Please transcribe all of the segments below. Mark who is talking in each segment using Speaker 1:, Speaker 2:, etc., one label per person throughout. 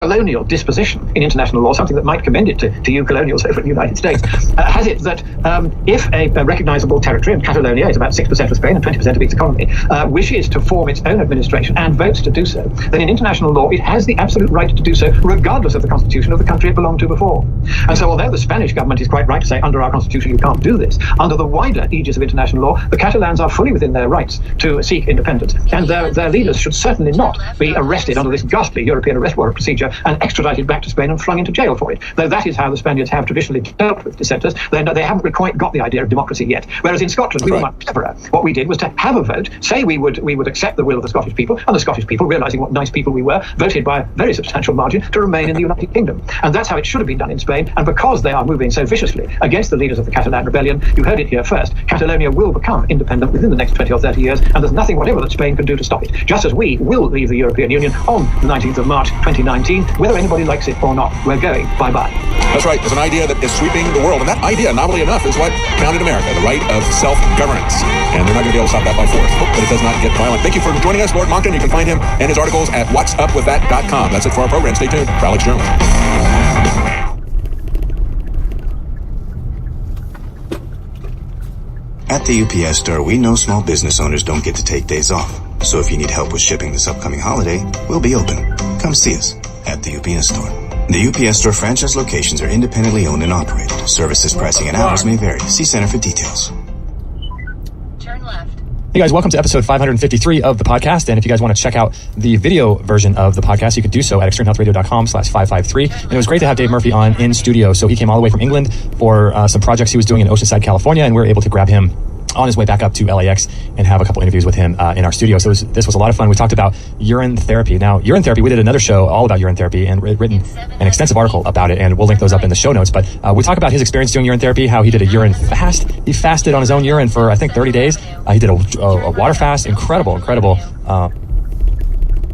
Speaker 1: colonial disposition in international law, something that might commend it to you colonials over in the United States, has it that if a recognizable territory, and Catalonia is about 6% of Spain and 20% of its economy, wishes to form its own administration and votes to do so, then in international law it has the absolute right to do so, regardless of the constitution of the country it belonged to before. And so although the Spanish government is quite right to say under our constitution you can't do this, under the wider aegis of international law, the Catalans are fully within their rights to seek independence. And their leaders should certainly not be arrested under this ghastly European arrest warrant procedure and extradited back to Spain and flung into jail for it. Though that is how the Spaniards have traditionally dealt with dissenters, they haven't quite got the idea of democracy yet. Whereas in Scotland, we were much cleverer. What we did was to have a vote, say we would accept the will of the Scottish people, and the Scottish people, realising what nice people we were, voted by a very substantial margin to remain in the United Kingdom. And that's how it should have been done in Spain. And because they are moving so viciously against the leaders of the Catalan rebellion, you heard it here first, Catalonia will become independent within the next 20 or 30 years, and there's nothing whatever that Spain can do to stop it. Just as we will leave the European Union on the 19th of March 2019, whether anybody likes it or not, we're going. Bye-bye.
Speaker 2: That's right. There's an idea that is sweeping the world, and that idea, novelly enough, is what founded America, the right of self-governance. And they're not going to be able to stop that by force. Hope that it does not get violent. Thank you for joining us, Lord Monckton. You can find him and his articles at whatsupwiththat.com. That's it for our program. Stay tuned for Alex Jones.
Speaker 3: At the UPS store, we know small business owners don't get to take days off. So if you need help with shipping this upcoming holiday, we'll be open. Come see us at the UPS store. The UPS store franchise locations are independently owned and operated. Services, pricing, and hours may vary. See Center for details.
Speaker 4: Turn left.
Speaker 5: Hey guys, welcome to episode 553 of the podcast. And if you guys want to check out the video version of the podcast, you could do so at extremehealthradio.com/553. And it was great to have Dave Murphy on in studio. So he came all the way from England for some projects he was doing in Oceanside, California, and we were able to grab him on his way back up to LAX and have a couple interviews with him in our studio. So this was a lot of fun. We talked about urine therapy. Now, urine therapy, we did another show all about urine therapy and written an extensive article about it, and we'll link those up in the show notes. But we talk about his experience doing urine therapy, how he did a urine fast. He fasted on his own urine for, I think, 30 days. He did a water fast. Incredible.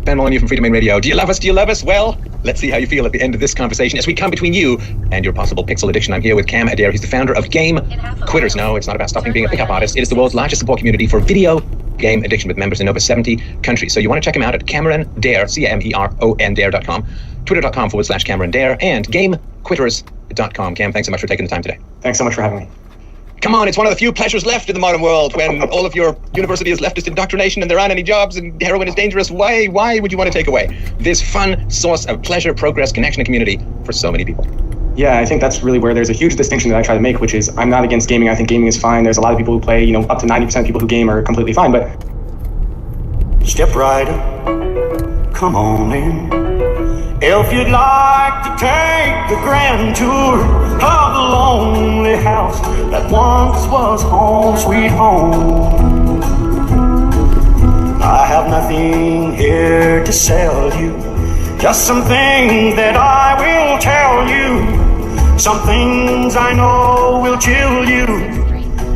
Speaker 6: Ben Molyneux from Freedom Main Radio. Do you love us? Do you love us? Well, let's see how you feel at the end of this conversation as we come between you and your possible pixel addiction. I'm here with Cam Adair. He's the founder of Game Quitters. No, it's not about stopping being a pickup artist. It is the world's largest support community for video game addiction with members in over 70 countries. So you want to check him out at Cameron Dare, Cameron Dare.com, twitter.com/Cameron Dare, and gamequitters.com. Cam, thanks so much for taking the time today.
Speaker 7: Thanks so much for having me.
Speaker 6: Come on, it's one of the few pleasures left in the modern world when all of your university is leftist indoctrination and there aren't any jobs and heroin is dangerous. Why would you want to take away this fun source of pleasure, progress, connection, and community for so many people?
Speaker 7: Yeah, I think that's really where there's a huge distinction that I try to make, which is I'm not against gaming. I think gaming is fine. There's a lot of people who play, up to 90% of people who game are completely fine, but...
Speaker 8: Step right up, come on in. If you'd like to take the grand tour of the lonely house that once was home sweet home, I have nothing here to sell you, just some things that I will tell you, some things I know will chill you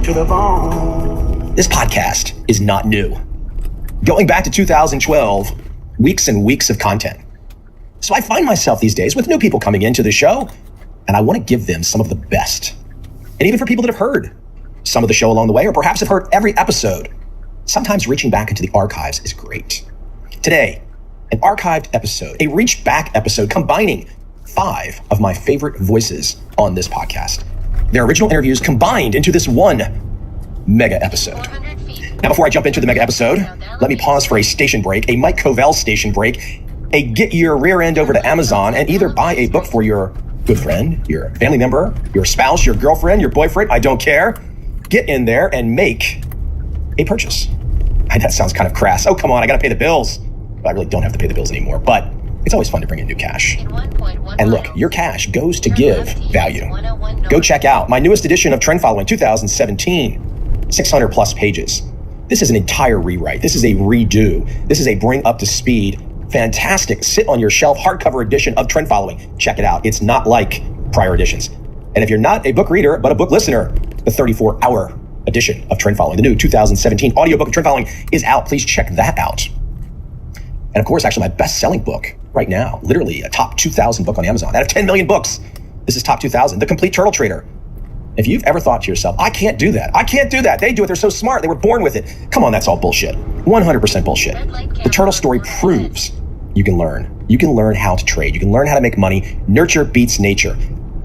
Speaker 8: to the bone.
Speaker 9: This podcast is not new. Going back to 2012, weeks and weeks of content. So I find myself these days with new people coming into the show, and I want to give them some of the best. And even for people that have heard some of the show along the way, or perhaps have heard every episode, sometimes reaching back into the archives is great. Today, an archived episode, a reach back episode combining 5 of my favorite voices on this podcast. Their original interviews combined into this one mega episode. Now, before I jump into the mega episode, let me pause for a station break, a Mike Covell station break, a get your rear end over to Amazon and either buy a book for your good friend, your family member, your spouse, your girlfriend, your boyfriend, I don't care. Get in there and make a purchase. That sounds kind of crass. Oh, come on, I gotta pay the bills. Well, I really don't have to pay the bills anymore, but it's always fun to bring in new cash. And look, your cash goes to give value. Go check out my newest edition of Trend Following 2017, 600 plus pages. This is an entire rewrite. This is a redo. This is a bring up to speed, fantastic, sit on your shelf, hardcover edition of Trend Following. Check it out. It's not like prior editions. And if you're not a book reader, but a book listener, the 34-hour edition of Trend Following, the new 2017 audiobook of Trend Following is out. Please check that out. And of course, actually my best-selling book right now, literally a top 2,000 book on Amazon. Out of 10 million books, this is top 2,000. The Complete Turtle Trader. If you've ever thought to yourself, I can't do that. I can't do that. They do it. They're so smart. They were born with it. Come on, that's all bullshit. 100% bullshit. The turtle story proves you can learn. You can learn how to trade. You can learn how to make money. Nurture beats nature.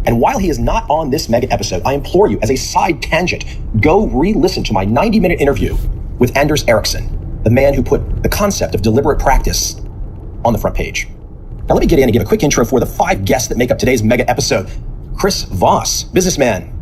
Speaker 9: And while he is not on this mega episode, I implore you, as a side tangent, go re-listen to my 90-minute interview with Anders Ericsson, the man who put the concept of deliberate practice on the front page. Now let me get in and give a quick intro for the 5 guests that make up today's mega episode. Chris Voss, businessman,